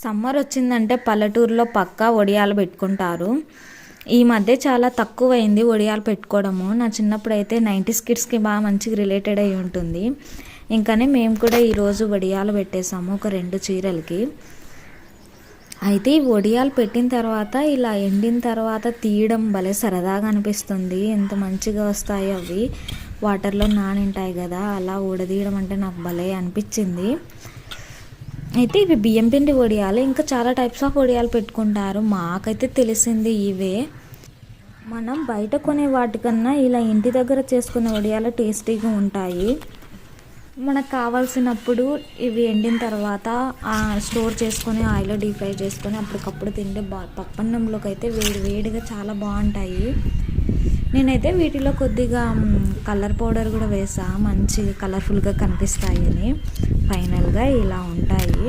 Summer వచ్చిందంటే పల్లెటూరులో పక్కా వడియాలు పెట్టుకుంటారు. ఈ మధ్య చాలా తక్కువైంది వడియాలు పెట్టుకోవడము. నా చిన్నప్పుడు అయితే 90s కిడ్స్కి బాగా మంచిగా రిలేటెడ్ అయి ఉంటుంది. ఇంకనే మేము కూడా ఈరోజు వడియాలు పెట్టేసాము ఒక 2 చీరలకి. అయితే ఈ వడియాలు పెట్టిన తర్వాత ఇలా ఎండిన తర్వాత తీయడం భలే సరదాగా అనిపిస్తుంది. ఎంత మంచిగా వస్తాయో అవి వాటర్లో నానింటాయి కదా, అలా ఊడదీయడం అంటే నాకు భలే అనిపించింది. అయితే ఇవి బియ్యం పిండి వడియాలు. ఇంకా చాలా టైప్స్ ఆఫ్ వడియాలు పెట్టుకుంటారు. మాకైతే తెలిసింది ఇవే. మనం బయట కొనే వాటికన్నా ఇలా ఇంటి దగ్గర చేసుకునే వడియాలు టేస్టీగా ఉంటాయి. మనకు కావాల్సినప్పుడు ఇవి ఎండిన తర్వాత స్టోర్ చేసుకొని ఆయిల్లో డీప్ ఫ్రై చేసుకొని అప్పటికప్పుడు తింటే పప్పన్నంలోకి అయితే వేడి వేడిగా చాలా బాగుంటాయి. నేనైతే వీటిలో కొద్దిగా కలర్ పౌడర్ కూడా వేసా, మంచి కలర్ఫుల్గా కనిపిస్తాయని. ఫైనల్గా ఇలా ఉంటాయి.